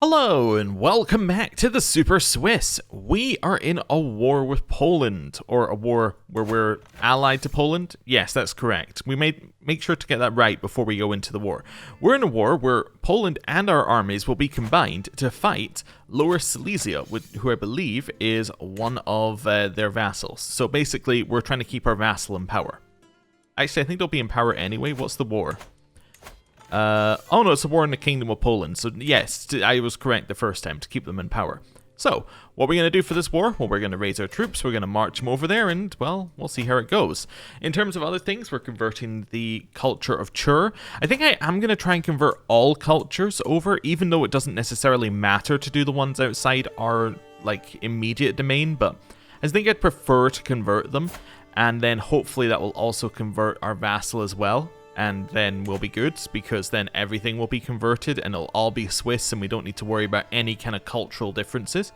Hello and welcome back to the Super Swiss. We are in a war with Poland, or a war where we're allied to Poland. Yes, that's correct. We make sure to get that right before we go into the war. We're in a war where Poland and our armies will be combined to fight Lower Silesia, who I believe is one of their vassals. So basically, we're trying to keep our vassal in power. Actually, I think they'll be in power anyway. What's the war? Oh no, it's a war in the Kingdom of Poland. So yes, I was correct the first time, to keep them in power. So, what are we going to do for this war? Well, we're going to raise our troops, we're going to march them over there, and, well, we'll see how it goes. In terms of other things, we're converting the culture of Chur. I think I am going to try and convert all cultures over, even though it doesn't necessarily matter to do the ones outside our, like, immediate domain, but I think I'd prefer to convert them, and then hopefully that will also convert our vassal as well. And then we'll be good, because then everything will be converted and it'll all be Swiss and we don't need to worry about any kind of cultural differences,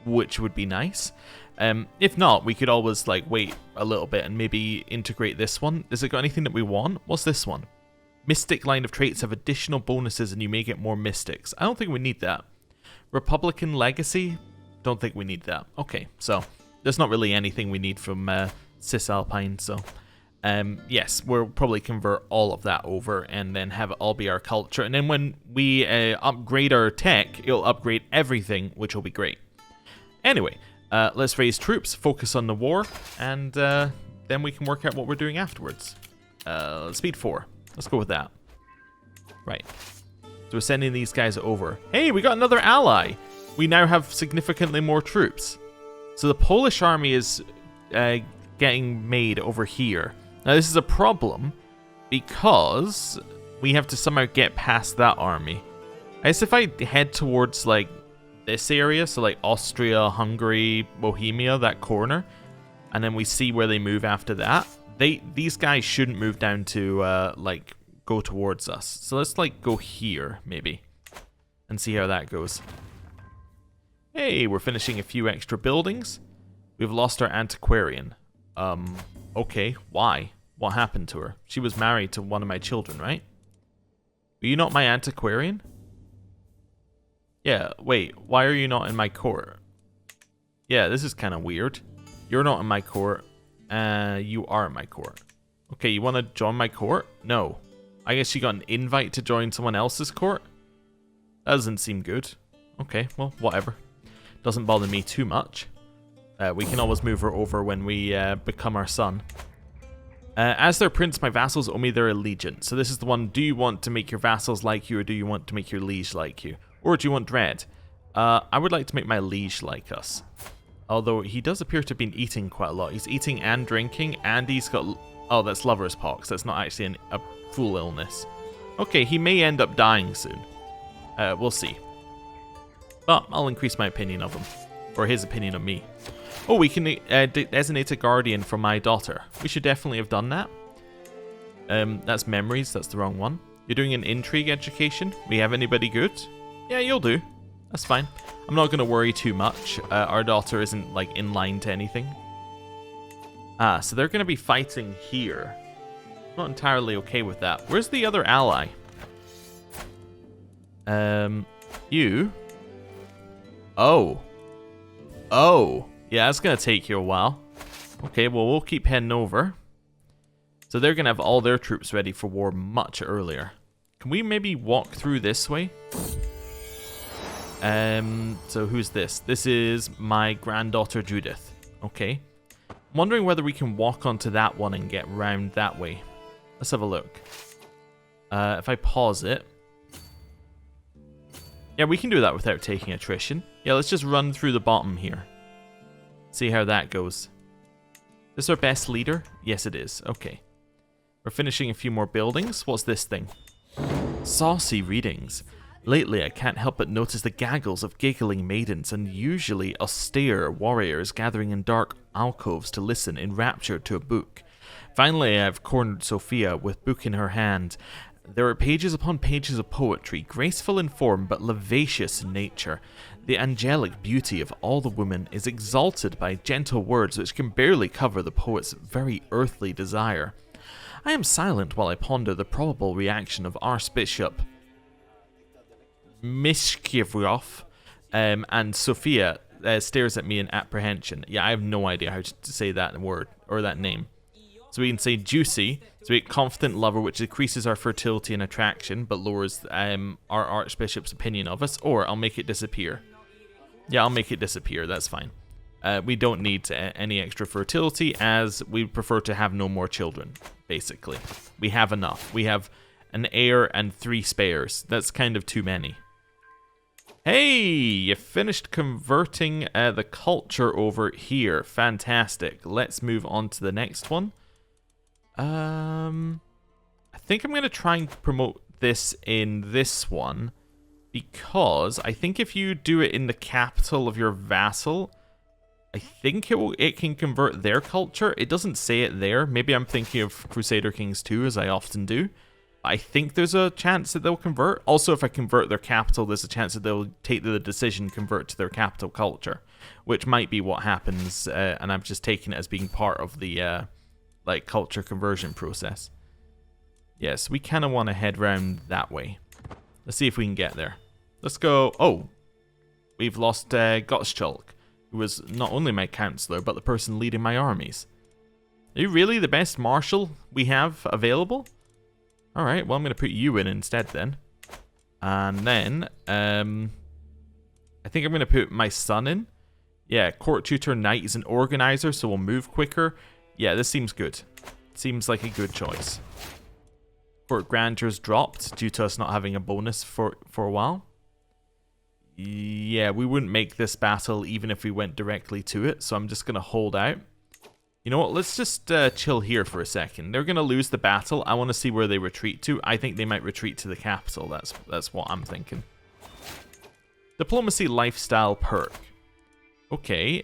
which would be nice. If not, we could always like wait a little bit and maybe integrate this one. Has it got anything that we want? What's this one? Mystic line of traits have additional bonuses and you may get more mystics. I don't think we need that. Republican legacy? Don't think we need that. Okay, so there's not really anything we need from Cisalpine, so... yes, we'll probably convert all of that over and then have it all be our culture. And then when we upgrade our tech, it'll upgrade everything, which will be great. Anyway, let's raise troops, focus on the war, and then we can work out what we're doing afterwards. Speed 4. Let's go with that. Right. So we're sending these guys over. Hey, we got another ally! We now have significantly more troops. So the Polish army is getting made over here. Now this is a problem because we have to somehow get past that army. I guess if I head towards like this area, so like Austria, Hungary, Bohemia, that corner, and then we see where they move after that, these guys shouldn't move down to like go towards us. So let's like go here maybe and see how that goes. Hey, we're finishing a few extra buildings. We've lost our antiquarian. Okay, why? What happened to her? She was married to one of my children, right? Are you not my antiquarian? Yeah, wait, why are you not in my court? Yeah, this is kind of weird. You're not in my court, you are in my court. Okay, you want to join my court? No. I guess you got an invite to join someone else's court? That doesn't seem good. Okay, well, whatever. Doesn't bother me too much. We can always move her over when we become our son. As their prince, my vassals owe me their allegiance. So this is the one, do you want to make your vassals like you, or do you want to make your liege like you? Or do you want dread? I would like to make my liege like us. Although he does appear to have been eating quite a lot. He's eating and drinking, and he's got... Oh, that's lover's pox. That's not actually a full illness. Okay, he may end up dying soon. We'll see. But I'll increase my opinion of him. Or his opinion of me. Oh, we can designate a guardian for my daughter. We should definitely have done that. That's memories. That's the wrong one. You're doing an intrigue education. We have anybody good? Yeah, you'll do. That's fine. I'm not going to worry too much. Our daughter isn't, like, in line to anything. Ah, so they're going to be fighting here. Not entirely okay with that. Where's the other ally? You? Oh. Oh. Yeah, it's going to take you a while. Okay, well, we'll keep heading over. So they're going to have all their troops ready for war much earlier. Can we maybe walk through this way? So who's this? This is my granddaughter Judith. Okay. I'm wondering whether we can walk onto that one and get round that way. Let's have a look. If I pause it. Yeah, we can do that without taking attrition. Yeah, let's just run through the bottom here. See how that goes. Is this our best leader? Yes, it is. Okay. We're finishing a few more buildings. What's this thing? Saucy readings. Lately, I can't help but notice the gaggles of giggling maidens and usually austere warriors gathering in dark alcoves to listen enraptured to a book. Finally, I've cornered Sophia with book in her hand. There are pages upon pages of poetry, graceful in form but vivacious in nature. The angelic beauty of all the women is exalted by gentle words which can barely cover the poet's very earthly desire. I am silent while I ponder the probable reaction of Archbishop Mishkivrov, and Sophia stares at me in apprehension. Yeah, I have no idea how to say that word or that name. So we can say juicy, so we get confident lover, which increases our fertility and attraction, but lowers our archbishop's opinion of us, or I'll make it disappear. Yeah, I'll make it disappear, that's fine. We don't need any extra fertility, as we prefer to have no more children, basically. We have enough. We have an heir and 3 spares. That's kind of too many. Hey, you finished converting the culture over here. Fantastic. Let's move on to the next one. I think I'm going to try and promote this in this one, because I think if you do it in the capital of your vassal, I think it can convert their culture. It doesn't say it there. Maybe I'm thinking of Crusader Kings II, as I often do. I think there's a chance that they'll convert. Also, if I convert their capital, there's a chance that they'll take the decision, convert to their capital culture, which might be what happens, and I've just taken it as being part of the like culture conversion process. Yes, we kind of want to head round that way. Let's see if we can get there. Let's go. Oh, we've lost Gottschalk, who was not only my counselor, but the person leading my armies. Are you really the best marshal we have available? Alright, well, I'm going to put you in instead then. And then, I think I'm going to put my son in. Yeah, court tutor knight is an organizer, so we'll move quicker. Yeah, this seems good. Seems like a good choice. Court grandeur's dropped due to us not having a bonus for a while. Yeah, we wouldn't make this battle even if we went directly to it, so I'm just going to hold out. You know what, let's just chill here for a second. They're going to lose the battle. I want to see where they retreat to. I think they might retreat to the capital. That's what I'm thinking. Diplomacy lifestyle perk. Okay,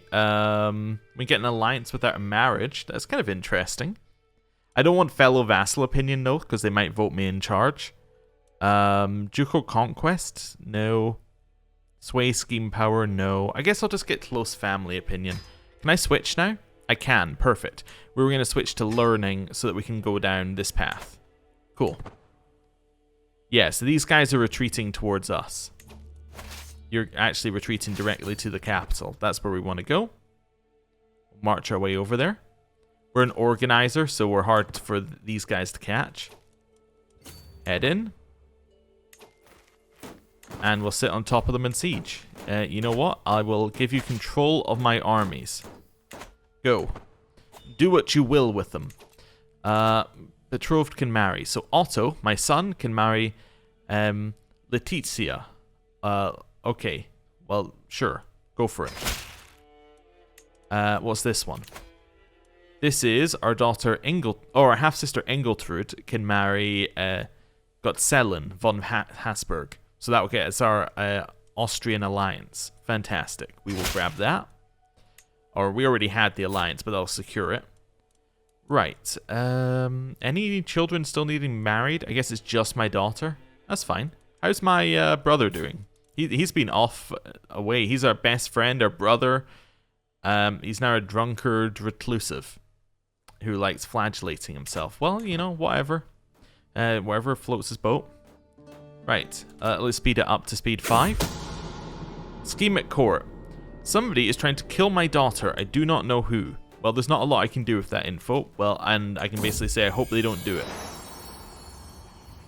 we get an alliance without a marriage. That's kind of interesting. I don't want fellow vassal opinion though, because they might vote me in charge. Ducal conquest? No. Sway scheme power? No. I guess I'll just get close family opinion. Can I switch now? I can. Perfect. We were going to switch to learning so that we can go down this path. Cool. Yeah, so these guys are retreating towards us. You're actually retreating directly to the capital. That's where we want to go. March our way over there. We're an organizer, so we're hard for these guys to catch. Head in. And we'll sit on top of them and siege. You know what? I will give you control of my armies. Go. Do what you will with them. Betrothed can marry. So Otto, my son, can marry Letizia. Okay. Well, sure. Go for it. What's this one? This is our daughter our half-sister Engeltrud can marry Gottsellen von Habsburg. So that will get us our Austrian alliance. Fantastic. We will grab that. Or we already had the alliance, but I'll secure it. Right. Any children still needing married? I guess it's just my daughter. That's fine. How's my brother doing? He's been off away. He's our best friend, our brother. He's now a drunkard reclusive who likes flagellating himself. Well, you know, whatever. Whatever floats his boat. Right. Let's speed it up to speed 5. Scheme at court. Somebody is trying to kill my daughter. I do not know who. Well, there's not a lot I can do with that info. Well, and I can basically say I hope they don't do it.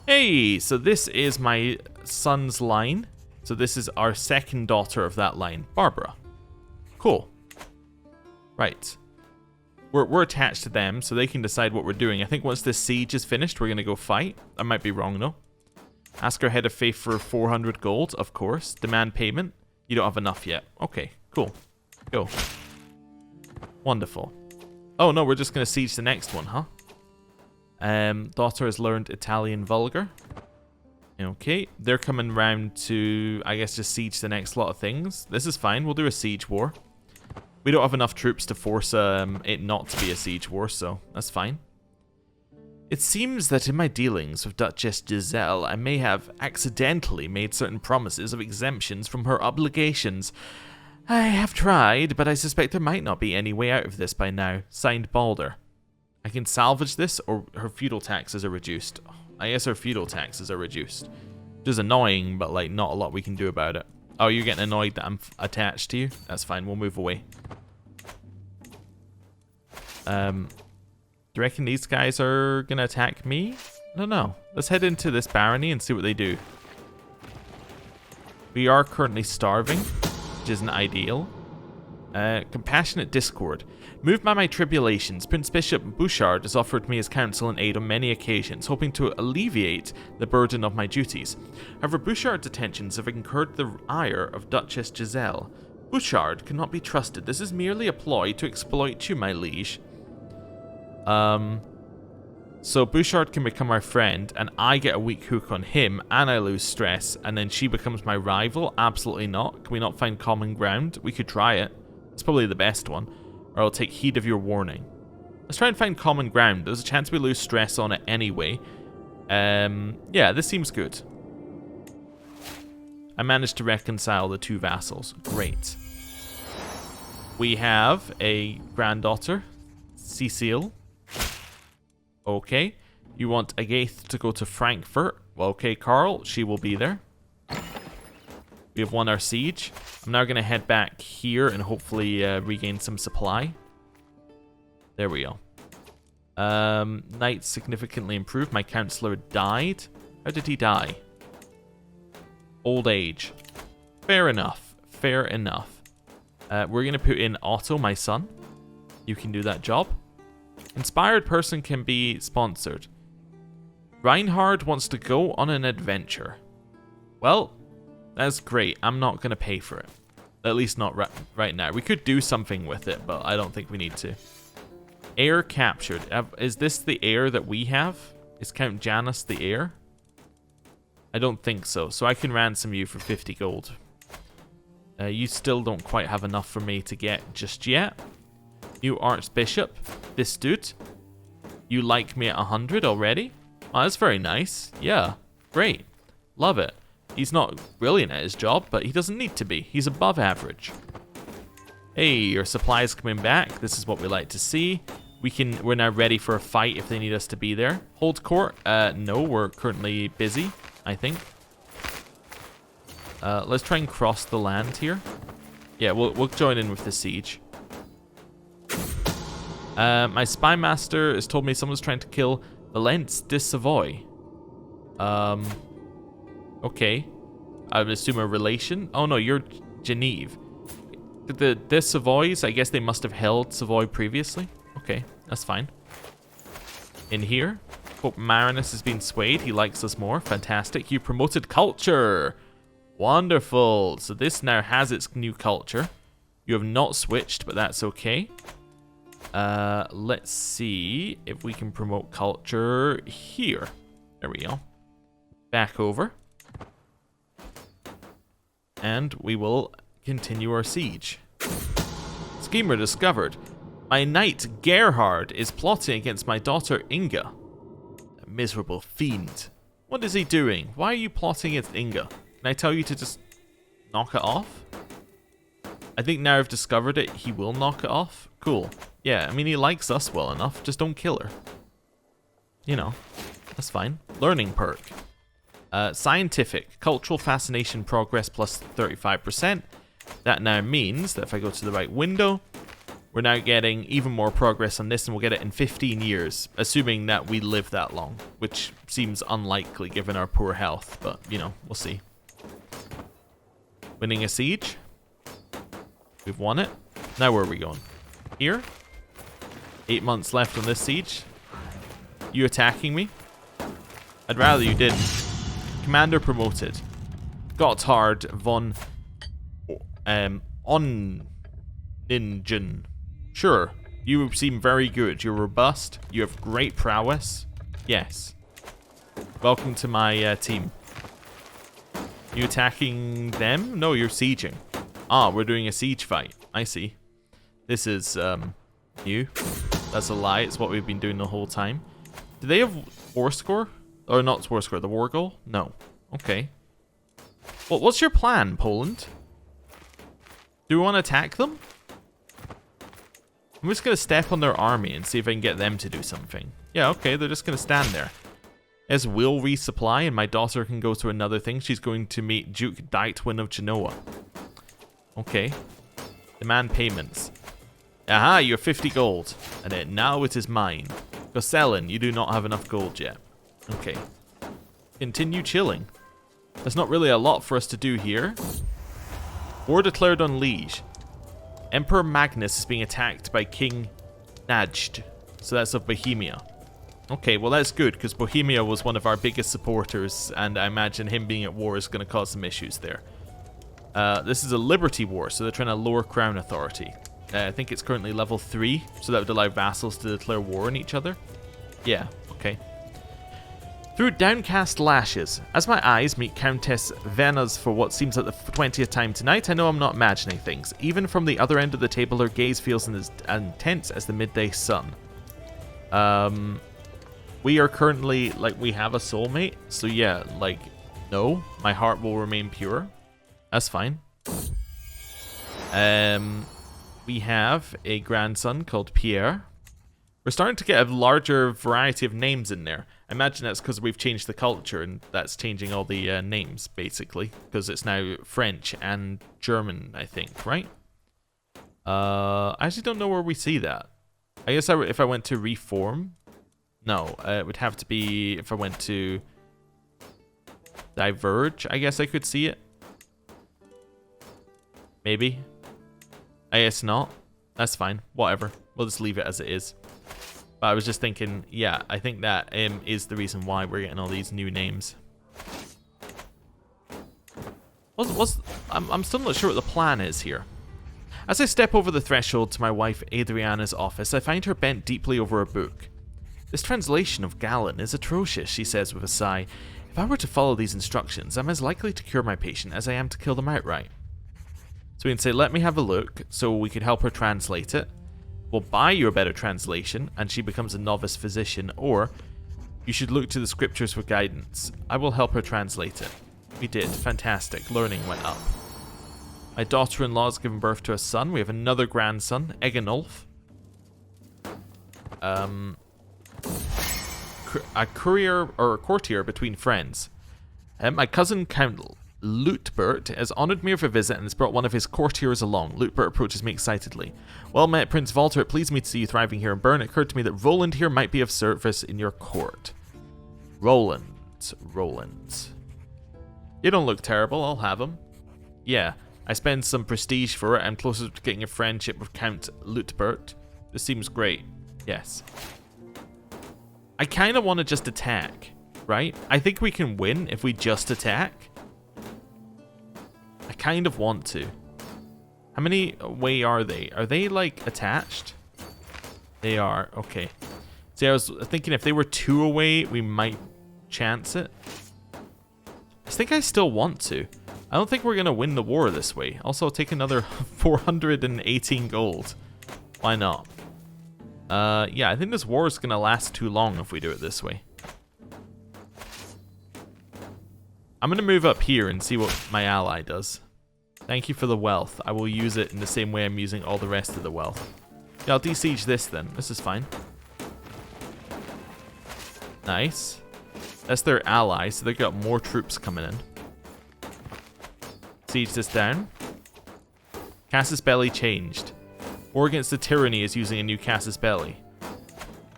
Hey, so this is my son's line. So this is our second daughter of that line, Barbara. Cool. Right. We're attached to them, so they can decide what we're doing. I think once this siege is finished, we're going to go fight. I might be wrong, though. Ask our head of faith for 400 gold, of course. Demand payment. You don't have enough yet. Okay, cool. Go. Wonderful. Oh, no, we're just going to siege the next one, huh? Daughter has learned Italian vulgar. Okay, they're coming round to, I guess, just siege the next lot of things. This is fine. We'll do a siege war. We don't have enough troops to force it not to be a siege war, so that's fine. It seems that in my dealings with Duchess Giselle, I may have accidentally made certain promises of exemptions from her obligations. I have tried, but I suspect there might not be any way out of this by now. Signed, Balder. I can salvage this, or her feudal taxes are reduced. I guess her feudal taxes are reduced. Which is annoying, but like not a lot we can do about it. Oh, you're getting annoyed that I'm attached to you? That's fine, we'll move away. Do you reckon these guys are gonna attack me? I don't know. Let's head into this barony and see what they do. We are currently starving, which isn't ideal. Compassionate discord. Moved by my tribulations, Prince Bishop Bouchard has offered me his counsel and aid on many occasions, hoping to alleviate the burden of my duties. However, Bouchard's attentions have incurred the ire of Duchess Giselle. Bouchard cannot be trusted. This is merely a ploy to exploit you, my liege. So Bouchard can become our friend, and I get a weak hook on him, and I lose stress, and then she becomes my rival? Absolutely not. Can we not find common ground? We could try it. It's probably the best one. Or I'll take heed of your warning. Let's try and find common ground. There's a chance we lose stress on it anyway. Yeah, this seems good. I managed to reconcile the two vassals. Great. We have a granddaughter, Cecile. Okay. You want Agath to go to Frankfurt. Well, okay, Carl, she will be there. We have won our siege. I'm now going to head back here and hopefully regain some supply. There we go. Knights significantly improved. My counselor died. How did he die? Old age. Fair enough. Fair enough. We're going to put in Otto, my son. You can do that job. Inspired person can be sponsored. Reinhard wants to go on an adventure. Well, that's great. I'm not going to pay for it. At least not right now. We could do something with it, but I don't think we need to. Heir captured. Is this the heir that we have? Is Count Janus the heir? I don't think so. So I can ransom you for 50 gold. You still don't quite have enough for me to get just yet. New Archbishop. This dude. You like me at 100 already? Oh, that's very nice. Yeah. Great. Love it. He's not brilliant at his job, but he doesn't need to be. He's above average. Hey, your supplies coming back. This is what we like to see. We're now ready for a fight if they need us to be there. Hold court. No, we're currently busy, I think. Let's try and cross the land here. Yeah, we'll join in with the siege. My spy master has told me someone's trying to kill Valence de Savoy. Okay. I would assume a relation. Oh no, you're Geneve. The de Savoys, I guess they must have held Savoy previously. Okay, that's fine. In here. Pope Marinus has been swayed. He likes us more. Fantastic. You promoted culture. Wonderful. So this now has its new culture. You have not switched, but that's okay. Let's see if we can promote culture here. There we go. Back over. And we will continue our siege. Schemer discovered. My knight Gerhard is plotting against my daughter Inga. A miserable fiend. What is he doing? Why are you plotting against Inga? Can I tell you to just knock it off? I think now I've discovered it, he will knock it off. Cool. Yeah, I mean, he likes us well enough. Just don't kill her. You know, that's fine. Learning perk. Scientific. Cultural fascination progress plus 35%. That now means that if I go to the right window, we're now getting even more progress on this, and we'll get it in 15 years, assuming that we live that long, which seems unlikely given our poor health, but, you know, we'll see. Winning a siege. We've won it. Now where are we going? Here? 8 months left on this siege. You attacking me? I'd rather you didn't. Commander promoted. Gotthard von Onningen. Sure, you seem very good. You're robust. You have great prowess. Yes. Welcome to my team. You attacking them? No, you're sieging. Ah, we're doing a siege fight. I see. This is new. That's a lie. It's what we've been doing the whole time. Do they have war score? Or not war score, the war goal? No. Okay. Well, what's your plan, Poland? Do we want to attack them? I'm just going to step on their army and see if I can get them to do something. Yeah, okay, they're just going to stand there. As will resupply, and my daughter can go to another thing. She's going to meet Duke Ditewan of Genoa. Okay. Demand payments. Aha, you have 50 gold. And now it is mine. Goselin, you do not have enough gold yet. Okay. Continue chilling. There's not really a lot for us to do here. War declared on Liege. Emperor Magnus is being attacked by King Najd. So that's of Bohemia. Okay, well that's good, because Bohemia was one of our biggest supporters, and I imagine him being at war is going to cause some issues there. This is a liberty war, so they're trying to lower crown authority. I think it's currently level 3, so that would allow vassals to declare war on each other. Yeah, okay. Through downcast lashes, as my eyes meet Countess Vena's for what seems like the 20th time tonight, I know I'm not imagining things. Even from the other end of the table, her gaze feels as intense as the midday sun. We are currently, like, we have a soulmate, so yeah, like, no, my heart will remain pure. That's fine. We have a grandson called Pierre. We're starting to get a larger variety of names in there. I imagine that's because we've changed the culture, and that's changing all the names, basically. Because it's now French and German, I think, right? I actually don't know where we see that. I guess if I went to Reform... No, it would have to be if I went to Diverge, I guess I could see it. Maybe. I guess not. That's fine. Whatever. We'll just leave it as it is. But I was just thinking, yeah, I think that is the reason why we're getting all these new names. I'm still not sure what the plan is here. As I step over the threshold to my wife Adriana's office, I find her bent deeply over a book. This translation of Galen is atrocious, she says with a sigh. If I were to follow these instructions, I'm as likely to cure my patient as I am to kill them outright. So we can say, let me have a look, so we could help her translate it. We'll buy you a better translation, and she becomes a novice physician, or you should look to the scriptures for guidance. I will help her translate it. We did. Fantastic. Learning went up. My daughter-in-law has given birth to a son. We have another grandson, Eganulf. A courier or a courtier between friends. My cousin Count Lutbert has honoured me with a visit and has brought one of his courtiers along. Lutbert approaches me excitedly. Well met, Prince Walter. It pleased me to see you thriving here in Bern. It occurred to me that Roland here might be of service in your court. Roland. You don't look terrible. I'll have him. Yeah, I spend some prestige for it. I'm closer to getting a friendship with Count Lutbert. This seems great. Yes. I kind of want to just attack, right? I think we can win if we just attack. I kind of want to. How many away are they? Are they, like, attached? They are. Okay. See, I was thinking if they were 2 away, we might chance it. I think I still want to. I don't think we're going to win the war this way. Also, I'll take another 418 gold. Why not? Yeah, I think this war is going to last too long if we do it this way. I'm going to move up here and see what my ally does. Thank you for the wealth. I will use it in the same way I'm using all the rest of the wealth. Yeah, I'll de-siege this then. This is fine. Nice. That's their ally, so they've got more troops coming in. Siege this down. Casus Belli changed. War against the tyranny is using a new Casus Belli.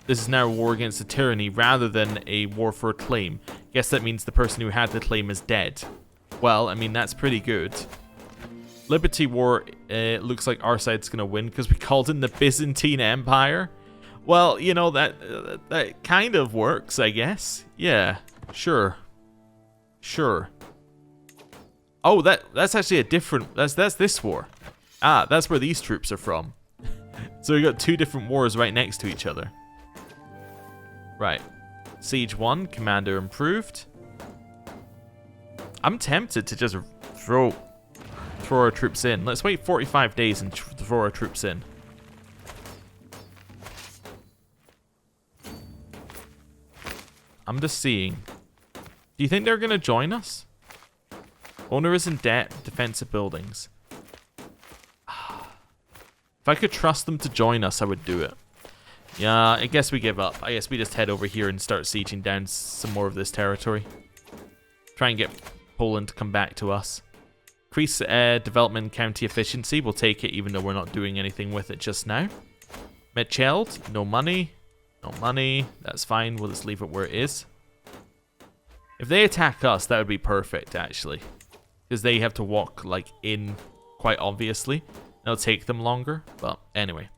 This is now a war against the tyranny rather than a war for a claim. Guess that means the person who had the claim is dead. Well, I mean, that's pretty good. Liberty War, looks like our side's going to win because we called in the Byzantine Empire. Well, you know, that kind of works, I guess. Yeah, sure. Sure. Oh, that's actually a different... That's this war. Ah, that's where these troops are from. So we got 2 different wars right next to each other. Right. Siege 1, commander improved. I'm tempted to just throw our troops in. Let's wait 45 days and throw our troops in. I'm just seeing. Do you think they're going to join us? Owner is in debt, defensive buildings. If I could trust them to join us, I would do it. Yeah, I guess we give up. I guess we just head over here and start sieging down some more of this territory. Try and get Poland to come back to us. Increase development county efficiency. We'll take it even though we're not doing anything with it just now. Mitcheld, no money. No money. That's fine. We'll just leave it where it is. If they attack us, that would be perfect, actually. Because they have to walk, like, in quite obviously. It'll take them longer. But anyway.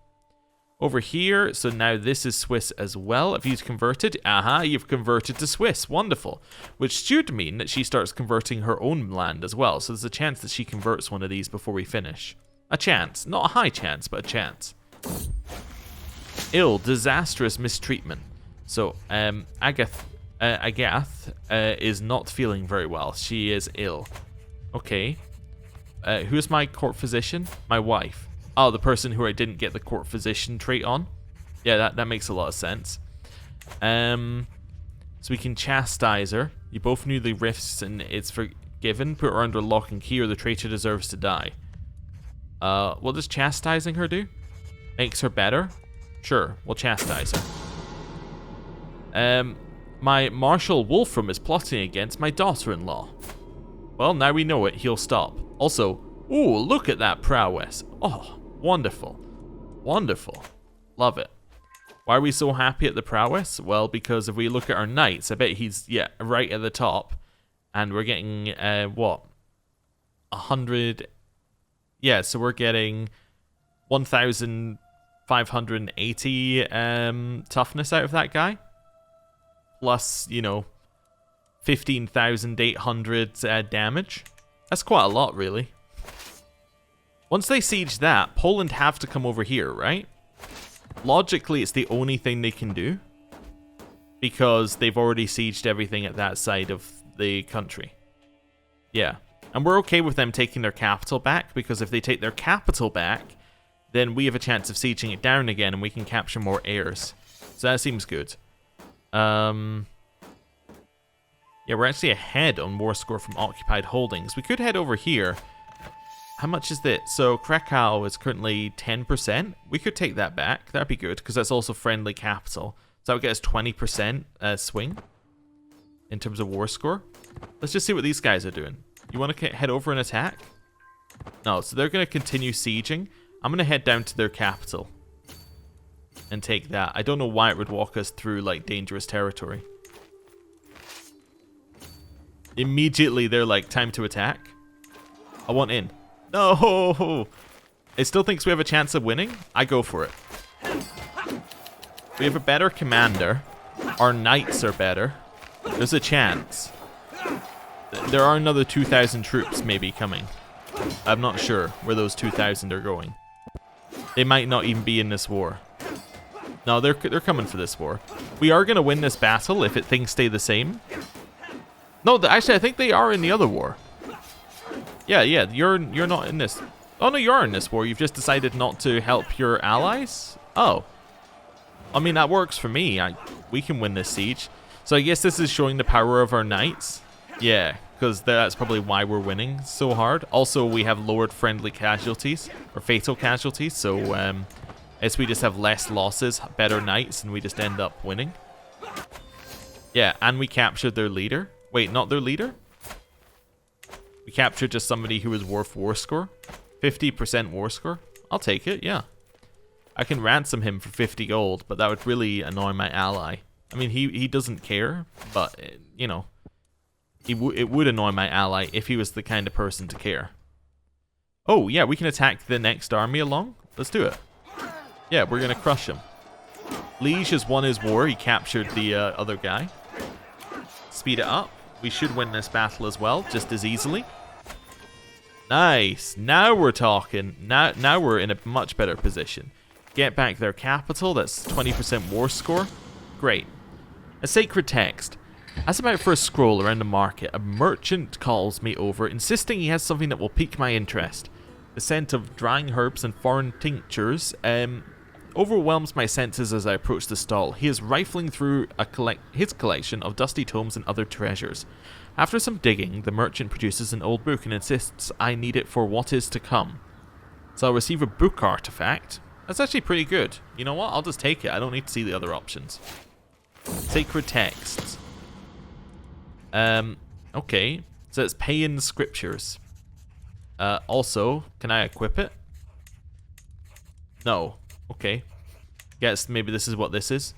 Over here, so now this is Swiss as well. If you've converted, you've converted to Swiss. Wonderful. Which should mean that she starts converting her own land as well. So there's a chance that she converts one of these before we finish. A chance. Not a high chance, but a chance. Ill. Disastrous mistreatment. So, Agath is not feeling very well. She is ill. Okay. Who's my court physician? My wife. Oh, the person who I didn't get the court physician trait on. Yeah, that makes a lot of sense. So we can chastise her. You both knew the rifts and it's forgiven. Put her under lock and key or the traitor deserves to die. What does chastising her do? Makes her better? Sure, we'll chastise her. My Marshal Wolfram is plotting against my daughter-in-law. Well, now we know it, he'll stop. Also, ooh, look at that prowess. Oh, wonderful. Wonderful. Love it. Why are we so happy at the prowess? Well, because if we look at our knights, I bet he's, yeah, right at the top. And we're getting, what? 100... Yeah, so we're getting 1,580 toughness out of that guy. Plus, you know, 15,800 damage. That's quite a lot, really. Once they siege that, Poland have to come over here, right? Logically, it's the only thing they can do. Because they've already sieged everything at that side of the country. Yeah. And we're okay with them taking their capital back, because if they take their capital back, then we have a chance of sieging it down again, and we can capture more heirs. So that seems good. Yeah, we're actually ahead on war score from occupied holdings. We could head over here. How much is this? So Krakow is currently 10%. We could take that back. That'd be good, because that's also friendly capital. So that would get us 20% swing in terms of war score. Let's just see what these guys are doing. You want to head over and attack? No, so they're going to continue sieging. I'm going to head down to their capital and take that. I don't know why it would walk us through, like, dangerous territory. Immediately, they're like, time to attack. I want in. No! It still thinks we have a chance of winning? I go for it. We have a better commander. Our knights are better. There's a chance. There are another 2,000 troops maybe coming. I'm not sure where those 2,000 are going. They might not even be in this war. No, they're coming for this war. We are going to win this battle if things stay the same. No, actually, I think they are in the other war. Yeah, you're not in this. Oh, no, you are in this war. You've just decided not to help your allies? Oh. I mean, that works for me. We can win this siege. So I guess this is showing the power of our knights. Yeah, because that's probably why we're winning so hard. Also, we have lowered friendly casualties, or fatal casualties, so as we just have less losses, better knights, and we just end up winning. Yeah, and we captured their leader. Wait, not their leader? We captured just somebody who was worth war score. 50% war score. I'll take it, yeah. I can ransom him for 50 gold, but that would really annoy my ally. I mean, he doesn't care, but, you know, it would annoy my ally if he was the kind of person to care. Oh, yeah, we can attack the next army along. Let's do it. Yeah, we're going to crush him. Liege has won his war. He captured the other guy. Speed it up. We should win this battle as well, just as easily. Nice. Now we're talking. Now we're in a much better position. Get back their capital. That's 20% war score. Great. A sacred text. As I'm out for a scroll around the market, a merchant calls me over, insisting he has something that will pique my interest. The scent of drying herbs and foreign tinctures overwhelms my senses as I approach the stall. He is rifling through his collection of dusty tomes and other treasures. After some digging, the merchant produces an old book and insists I need it for what is to come. So I'll receive a book artifact. That's actually pretty good. You know what? I'll just take it. I don't need to see the other options. Sacred texts. Okay. So it's pagan scriptures. Also, can I equip it? No. Okay. Guess maybe this is what this is.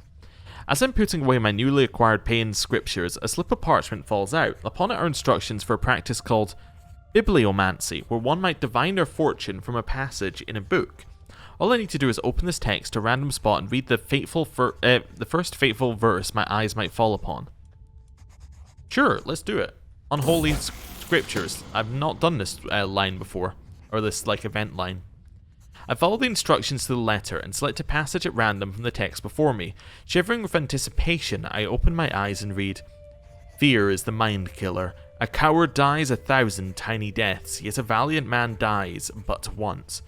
As I'm putting away my newly acquired pagan scriptures, a slip of parchment falls out. Upon it are instructions for a practice called bibliomancy, where one might divine their fortune from a passage in a book. All I need to do is open this text to a random spot and read the first fateful verse my eyes might fall upon. Sure, let's do it. Unholy scriptures. I've not done this line before, or this like event line. I follow the instructions to the letter and select a passage at random from the text before me. Shivering with anticipation, I open my eyes and read, "Fear is the mind killer. A coward dies 1,000 tiny deaths, yet a valiant man dies but once."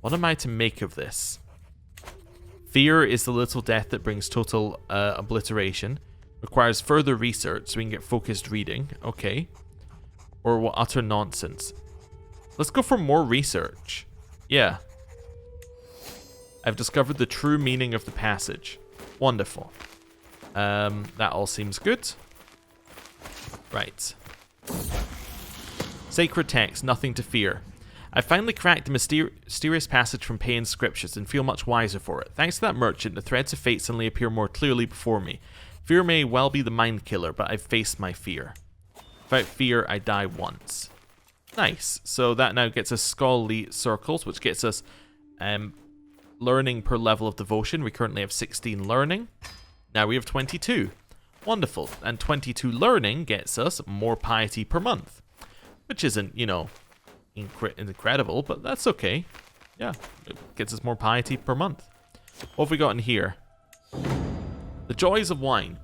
What am I to make of this? Fear is the little death that brings total obliteration. Requires further research so we can get focused reading. Okay. Or what utter nonsense. Let's go for more research. Yeah. I've discovered the true meaning of the passage. Wonderful. That all seems good. Right. Sacred text, nothing to fear. I finally cracked the mysterious passage from pagan scriptures and feel much wiser for it. Thanks to that merchant, the threads of fate suddenly appear more clearly before me. Fear may well be the mind killer, but I've faced my fear. Without fear, I die once. Nice. So that now gets us scholarly circles, which gets us learning per level of devotion. We currently have 16 learning. Now we have 22. Wonderful. And 22 learning gets us more piety per month. Which isn't, you know, incredible, but that's okay. Yeah, it gets us more piety per month. What have we got in here? The joys of wine.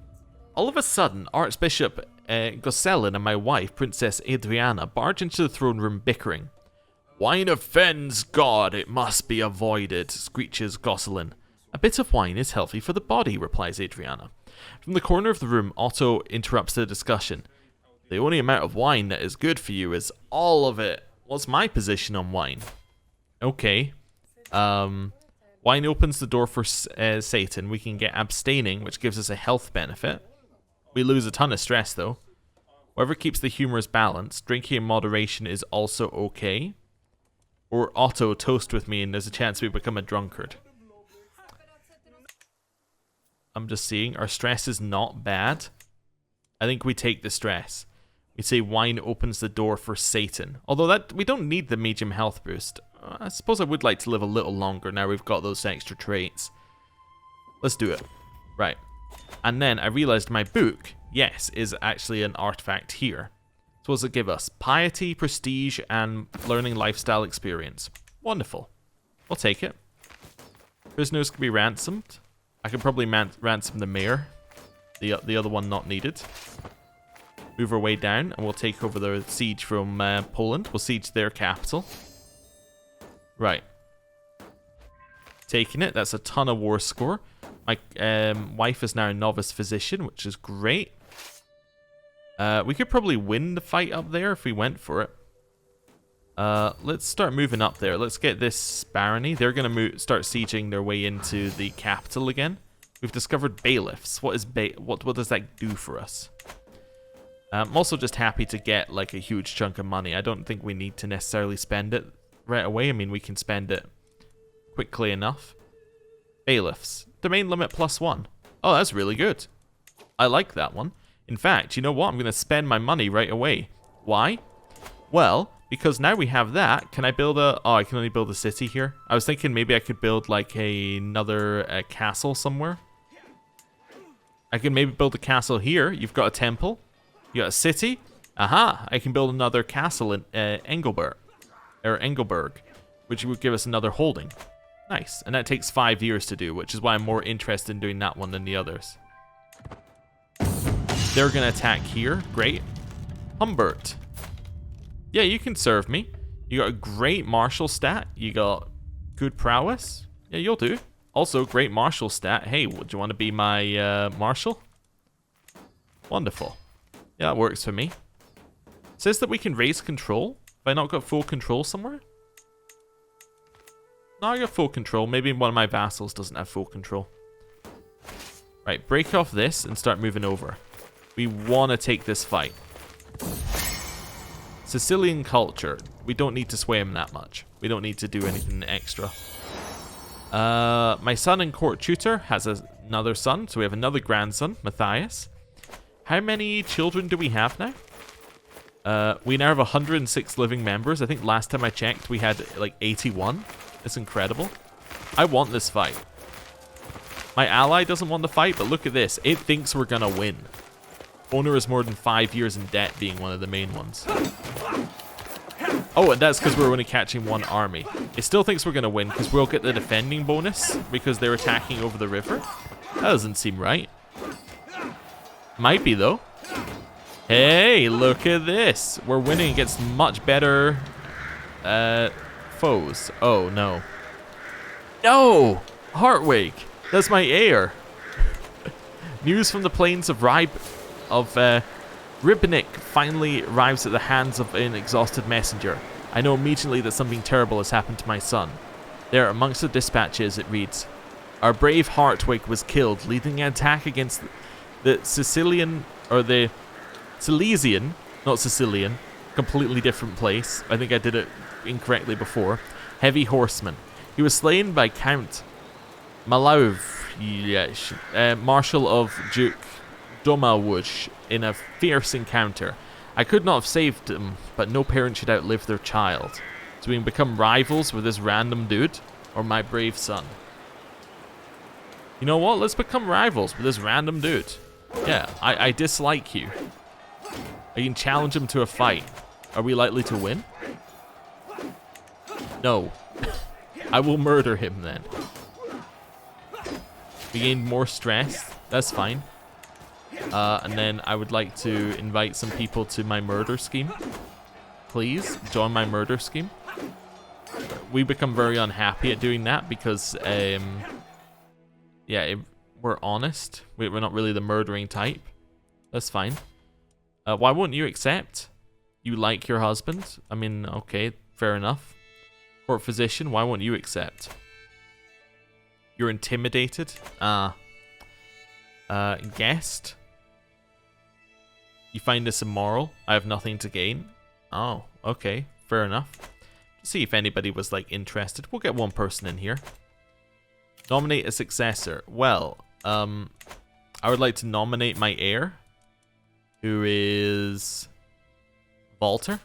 All of a sudden, Archbishop Gosselin and my wife, Princess Adriana, barge into the throne room bickering. "Wine offends God, it must be avoided," screeches Gosselin. "A bit of wine is healthy for the body," replies Adriana. From the corner of the room, Otto interrupts the discussion. "The only amount of wine that is good for you is all of it." What's my position on wine? Okay. Wine opens the door for Satan. We can get abstaining, which gives us a health benefit. We lose a ton of stress, though. Whatever keeps the humors balanced. Drinking in moderation is also okay. Or Otto, toast with me, and there's a chance we become a drunkard. I'm just seeing. Our stress is not bad. I think we take the stress. We say wine opens the door for Satan. Although that we don't need the medium health boost. I suppose I would like to live a little longer now we've got those extra traits. Let's do it. Right. And then I realized my book, yes, is actually an artifact here. So what does it give us? Piety, prestige, and learning lifestyle experience. Wonderful. We'll take it. Prisoners can be ransomed. I could probably ransom the mayor. The other one not needed. Move our way down, and we'll take over the siege from Poland. We'll siege their capital. Right. Taking it. That's a ton of war score. My wife is now a novice physician, which is great. We could probably win the fight up there if we went for it. Let's start moving up there. Let's get this barony. They're going to start sieging their way into the capital again. We've discovered bailiffs. What does that do for us? I'm also just happy to get like a huge chunk of money. I don't think we need to necessarily spend it right away. I mean, we can spend it quickly enough. Bailiffs. Domain limit +1. Oh, that's really good. I like that one. In fact, you know what? I'm going to spend my money right away. Why? Well, because now we have that. Can I build a... Oh, I can only build a city here. I was thinking maybe I could build like another castle somewhere. I can maybe build a castle here. You've got a temple. You got a city. Aha! I can build another castle in Engelberg, which would give us another holding. Nice. And that takes 5 years to do, which is why I'm more interested in doing that one than the others. They're going to attack here. Great. Humbert. Yeah, you can serve me. You got a great martial stat. You got good prowess. Yeah, you'll do. Also, great martial stat. Hey, would you want to be my marshal? Wonderful. Yeah, that works for me. It says that we can raise control. Have I not got full control somewhere? No, I got full control. Maybe one of my vassals doesn't have full control. Right, break off this and start moving over. We want to take this fight. Sicilian culture. We don't need to sway him that much. We don't need to do anything extra. My son and court tutor has another son, so we have another grandson, Matthias. How many children do we have now? We now have 106 living members. I think last time I checked, we had like 81. It's incredible. I want this fight. My ally doesn't want the fight, but look at this. It thinks we're gonna win. Owner is more than 5 years in debt being one of the main ones. Oh, and that's because we're only catching one army. It still thinks we're gonna win because we'll get the defending bonus because they're attacking over the river. That doesn't seem right. Might be, though. Hey, look at this. We're winning against much better foes. Oh, no. No! Hartwig! That's my heir. News from the plains of Ribnik finally arrives at the hands of an exhausted messenger. I know immediately that something terrible has happened to my son. There, amongst the dispatches, it reads, "Our brave Hartwig was killed, leading an attack against the Sicilian, or the Silesian, not Sicilian, completely different place. I think I did it incorrectly before. Heavy horseman. He was slain by Count Malauv, Marshal of Duke Domawush, in a fierce encounter. I could not have saved him, but no parent should outlive their child. So we can become rivals with this random dude, or my brave son. You know what? Let's become rivals with this random dude. Yeah, I dislike you. I can challenge him to a fight. Are we likely to win? No. I will murder him then. We gained more stress. That's fine. And then I would like to invite some people to my murder scheme. Please, join my murder scheme. We become very unhappy at doing that because, yeah, we're honest. We're not really the murdering type. That's fine. Why won't you accept? You like your husband? I mean, okay, fair enough. Court physician, why won't you accept? You're intimidated? Guest? You find this immoral? I have nothing to gain? Oh, okay, fair enough. See if anybody was, like, interested. We'll get one person in here. Nominate a successor. Well, I would like to nominate my heir, who is Walter.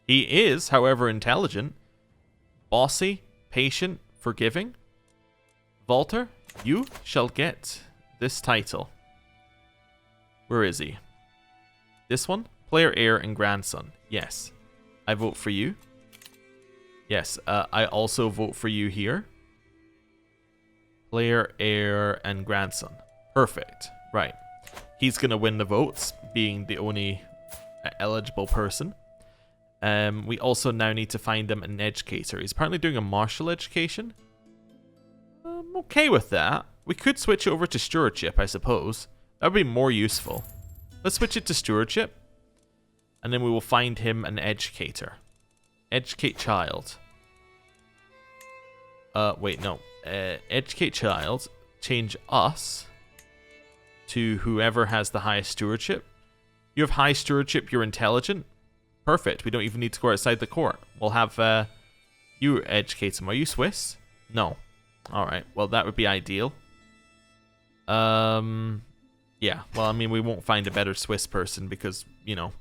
He is, however, intelligent, bossy, patient, forgiving. Walter, you shall get this title. Where is he? This one? Player, heir, and grandson. Yes. I vote for you. Yes, I also vote for you here. Player, heir, and grandson. Perfect. Right. He's going to win the votes, being the only eligible person. We also now need to find him an educator. He's apparently doing a martial education. I'm okay with that. We could switch over to stewardship, I suppose. That would be more useful. Let's switch it to stewardship. And then we will find him an educator. Educate child. Wait, no. Educate child. Change us to whoever has the highest stewardship. You have high stewardship, you're intelligent. Perfect. We don't even need to go outside the court. We'll have you educate him. Are you Swiss? No. Alright, well that would be ideal. Yeah, well I mean we won't find a better Swiss person because, you know,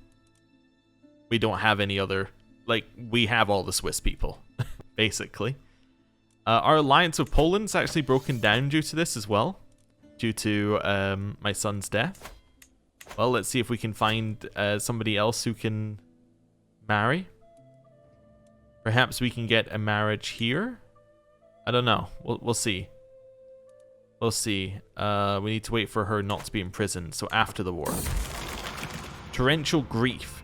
we don't have any other, like, we have all the Swiss people, basically. Our alliance with Poland's actually broken down due to this as well. Due to my son's death. Well, let's see if we can find somebody else who can marry. Perhaps we can get a marriage here. I don't know. We'll see. We'll see. We need to wait for her not to be imprisoned. So after the war. Torrential grief.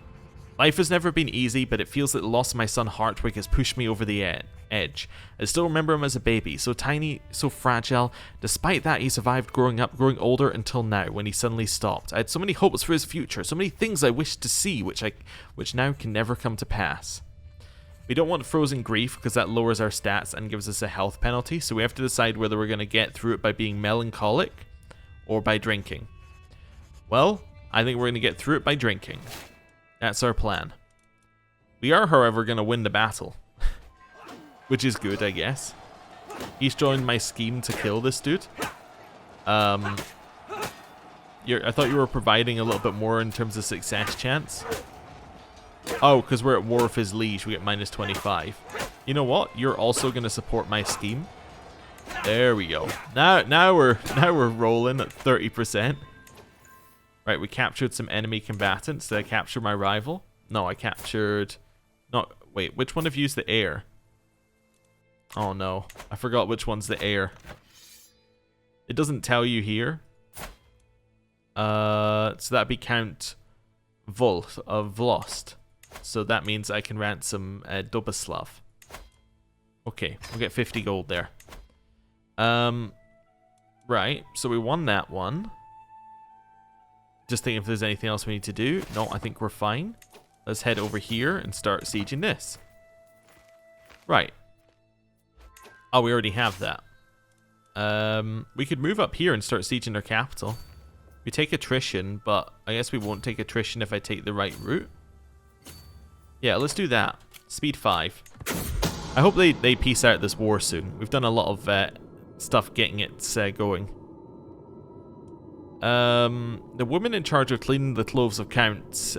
Life has never been easy, but it feels that the loss of my son Hartwig has pushed me over the edge. I still remember him as a baby, so tiny, so fragile. Despite that, he survived growing up, growing older until now, when he suddenly stopped. I had so many hopes for his future, so many things I wished to see, which now can never come to pass. We don't want Frozen Grief because that lowers our stats and gives us a health penalty, so we have to decide whether we're going to get through it by being melancholic or by drinking. Well, I think we're going to get through it by drinking. That's our plan. We are, however, going to win the battle. Which is good, I guess. He's joined my scheme to kill this dude. I thought you were providing a little bit more in terms of success chance. Oh, because we're at war with his liege, we get minus 25. You know what? You're also going to support my scheme. There we go. Now we're rolling at 30%. Right, we captured some enemy combatants. Did I capture my rival? No, I captured... No, wait, which one of you's the heir? Oh no, I forgot which one's the heir. It doesn't tell you here. So that'd be Count Volt of Vlost. So that means I can ransom Doboslav. Okay, we'll get 50 gold there. Right, so we won that one. Just thinking if there's anything else we need to do. No, I think we're fine. Let's head over here and start sieging this. Right. Oh, we already have that. We could move up here and start sieging their capital. We take attrition, but I guess we won't take attrition if I take the right route. Yeah, let's do that. Speed 5. I hope they peace out this war soon. We've done a lot of stuff getting it going. The woman in charge of cleaning the clothes of Count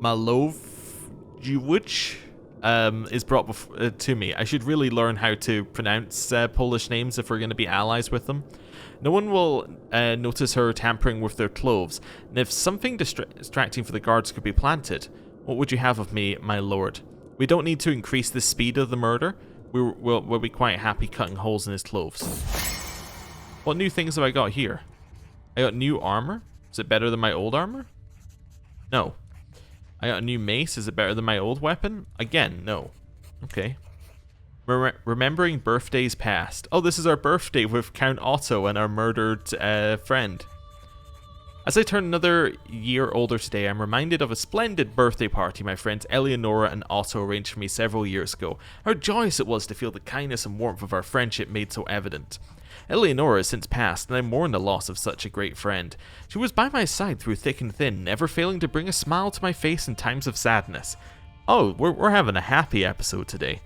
Malowdziewicz is brought to me. I should really learn how to pronounce Polish names if we're going to be allies with them. No one will notice her tampering with their clothes, and if something distracting for the guards could be planted, what would you have of me, my lord? We don't need to increase the speed of the murder. We'll be quite happy cutting holes in his clothes. What new things have I got here? I got new armor. Is it better than my old armor? No. I got a new mace. Is it better than my old weapon? Again, no. Okay. Remembering birthdays past. Oh, this is our birthday with Count Otto and our murdered friend. As I turn another year older today, I'm reminded of a splendid birthday party my friends Eleonora and Otto arranged for me several years ago. How joyous it was to feel the kindness and warmth of our friendship made so evident. Eleonora has since passed, and I mourn the loss of such a great friend. She was by my side through thick and thin, never failing to bring a smile to my face in times of sadness. Oh, we're having a happy episode today.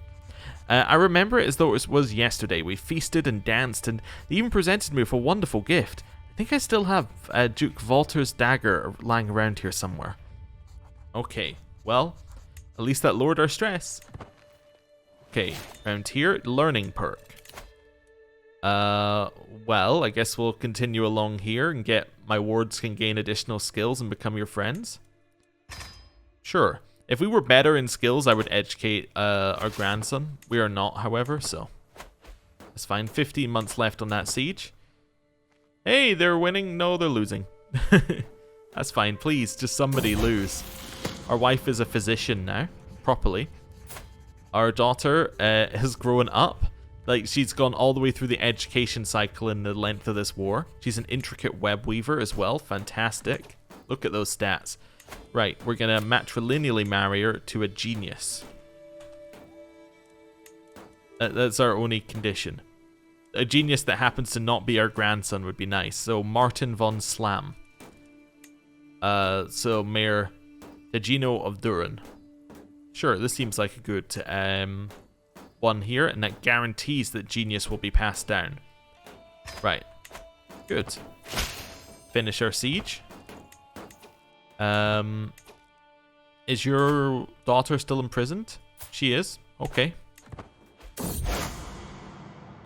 I remember it as though it was yesterday. We feasted and danced, and they even presented me with a wonderful gift. I think I still have Duke Walter's dagger lying around here somewhere. Okay, well, at least that lowered our stress. Okay, around here, learning perk. Well, I guess we'll continue along here and get my wards can gain additional skills and become your friends. Sure. If we were better in skills, I would educate our grandson. We are not, however, so that's fine. 15 months left on that siege. Hey, they're winning. No, they're losing. That's fine. Please, just somebody lose. Our wife is a physician now, properly. Our daughter has grown up. Like, she's gone all the way through the education cycle in the length of this war. She's an intricate web weaver as well. Fantastic. Look at those stats. Right, we're going to matrilineally marry her to a genius. That's our only condition. A genius that happens to not be our grandson would be nice. So, Martin von Slam. So, Mayor Tegino of Durin. Sure, this seems like a good one here, and that guarantees that genius will be passed down. Right. Good. Finish our siege. Is your daughter still imprisoned? She is. Okay.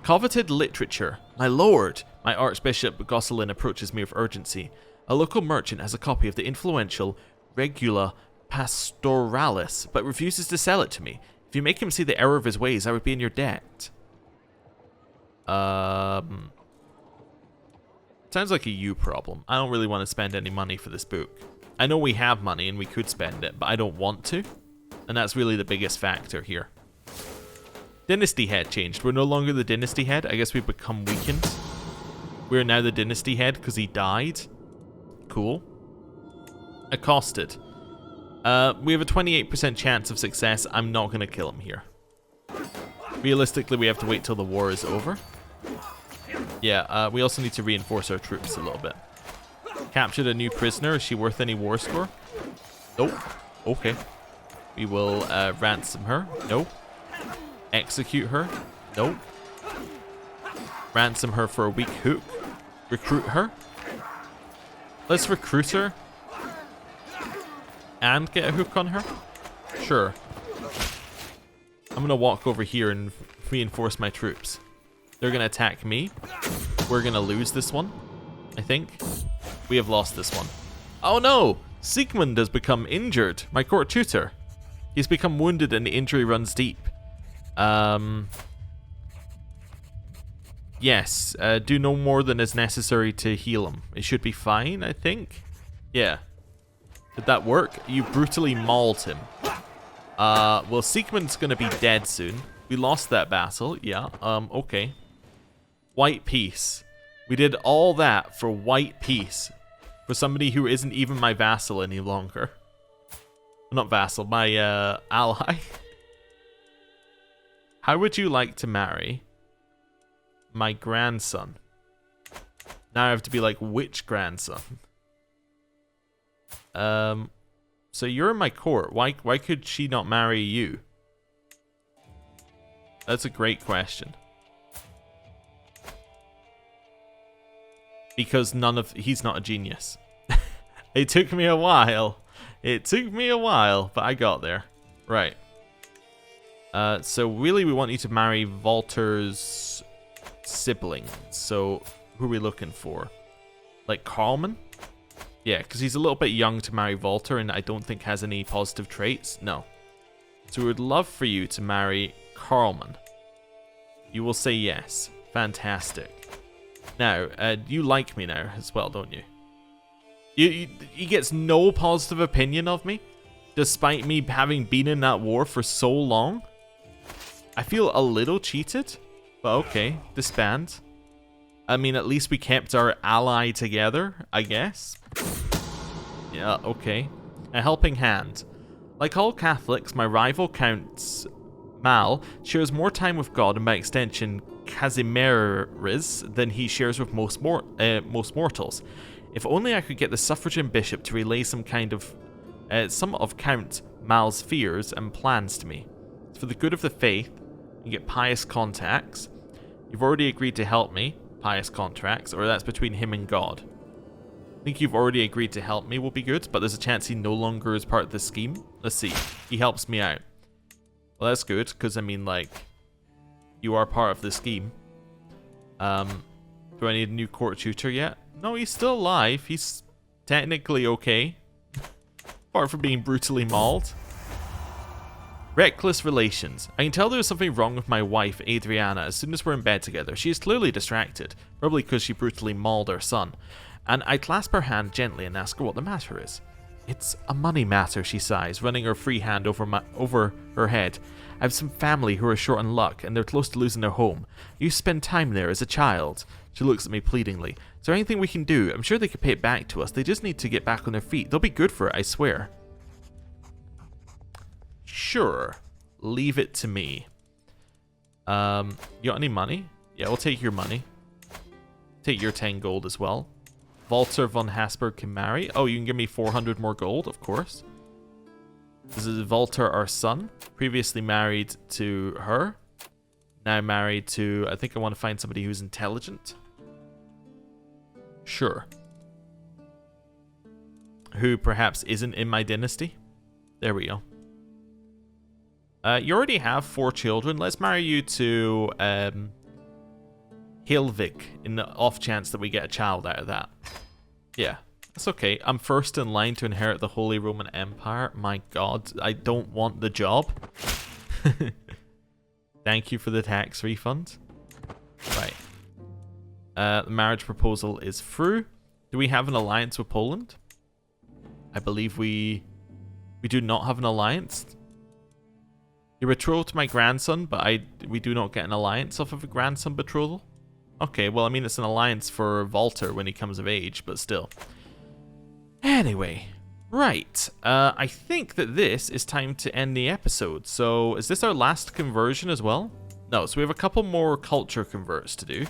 Coveted literature. My lord! My Archbishop Gosselin approaches me with urgency. A local merchant has a copy of the influential Regula Pastoralis, but refuses to sell it to me. If you make him see the error of his ways, I would be in your debt. Sounds like a you problem. I don't really want to spend any money for this book. I know we have money and we could spend it, but I don't want to. And that's really the biggest factor here. Dynasty head changed. We're no longer the dynasty head. I guess we've become weakened. We're now the dynasty head because he died. Cool. Accosted. We have a 28% chance of success. I'm not going to kill him here. Realistically, we have to wait till the war is over. Yeah, we also need to reinforce our troops a little bit. Captured a new prisoner. Is she worth any war score? Nope. Okay. We will ransom her. Nope. Execute her. Nope. Ransom her for a weak hook. Recruit her. Let's recruit her. And get a hook on her? Sure. I'm going to walk over here and reinforce my troops. They're going to attack me. We're going to lose this one, I think. We have lost this one. Oh no! Sigmund has become injured. My court tutor. He's become wounded and the injury runs deep. Yes, do no more than is necessary to heal him. It should be fine, I think. Yeah. Did that work? You brutally mauled him. Well, Sigmund's gonna be dead soon. We lost that battle. Yeah, okay. White peace. We did all that for white peace. For somebody who isn't even my vassal any longer. Not vassal, my ally. How would you like to marry my grandson? Now I have to be like, which grandson? So you're in my court. Why could she not marry you? That's a great question. Because he's not a genius. It took me a while. It took me a while, but I got there. Right. So really we want you to marry Walter's sibling. So who are we looking for? Like Carlman? Yeah, because he's a little bit young to marry Walter and I don't think has any positive traits. No. So we would love for you to marry Carlman. You will say yes. Fantastic. Now, you like me now as well, don't you? He gets no positive opinion of me, despite me having been in that war for so long. I feel a little cheated, but okay, disband. I mean, at least we kept our ally together, I guess. Yeah, okay. A helping hand. Like all Catholics, my rival Count Mal shares more time with God and by extension Casimiris than he shares with most mortals. If only I could get the suffragan bishop to relay some of Count Mal's fears and plans to me. It's for the good of the faith and get pious contacts. You've already agreed to help me. Pious contracts, or that's between him and God. I think you've already agreed to help me will be good, but there's a chance he no longer is part of the scheme. Let's see. He helps me out. Well, that's good, because I mean, like, you are part of the scheme. Do I need a new court tutor yet? No, he's still alive. He's technically okay. Apart from being brutally mauled. Reckless relations. I can tell there's something wrong with my wife, Adriana, as soon as we're in bed together. She is clearly distracted, probably because she brutally mauled our son. And I clasp her hand gently and ask her what the matter is. It's a money matter, she sighs, running her free hand over her head. I have some family who are short on luck, and they're close to losing their home. You spend time there as a child. She looks at me pleadingly. Is there anything we can do? I'm sure they could pay it back to us. They just need to get back on their feet. They'll be good for it, I swear. Sure. Leave it to me. You got any money? Yeah, we'll take your money. Take your 10 gold as well. Walter von Hasburg can marry. Oh, you can give me 400 more gold, of course. This is Walter, our son. Previously married to her. Now married to... I think I want to find somebody who's intelligent. Sure. Who perhaps isn't in my dynasty. There we go. You already have 4 children. Let's marry you to Hilvig in the off chance that we get a child out of that. Yeah, that's okay. I'm first in line to inherit the Holy Roman Empire. My God, I don't want the job. Thank you for the tax refund. Right. The marriage proposal is through. Do we have an alliance with Poland? I believe we do not have an alliance. You're betrothed to my grandson, but we do not get an alliance off of a grandson betrothal. Okay, well, I mean, it's an alliance for Walter when he comes of age, but still. Anyway, Right, I think that this is time to end the episode. So, is this our last conversion as well? No, so we have a couple more culture converts to do,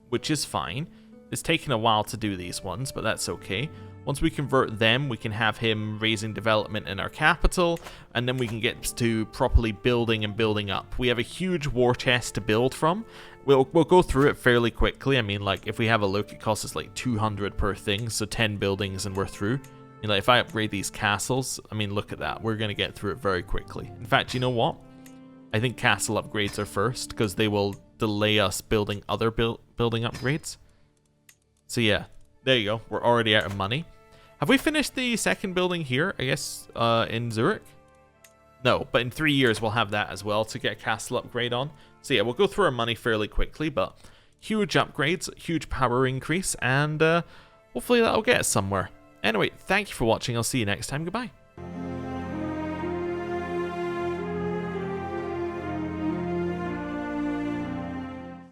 which is fine. It's taken a while to do these ones, but that's okay. Once we convert them, we can have him raising development in our capital, and then we can get to properly building and building up. We have a huge war chest to build from. We'll go through it fairly quickly. I mean, like, if we have a look, it costs us like 200 per thing, so 10 buildings and we're through. You know, if I upgrade these castles, I mean, look at that. We're going to get through it very quickly. In fact, you know what? I think castle upgrades are first, because they will delay us building other building upgrades. So yeah, there you go. We're already out of money. Have we finished the second building here, I guess, in Zurich? No, but in 3 years we'll have that as well to get a castle upgrade on. So yeah, we'll go through our money fairly quickly, but huge upgrades, huge power increase, and hopefully that'll get us somewhere. Anyway, thank you for watching. I'll see you next time. Goodbye.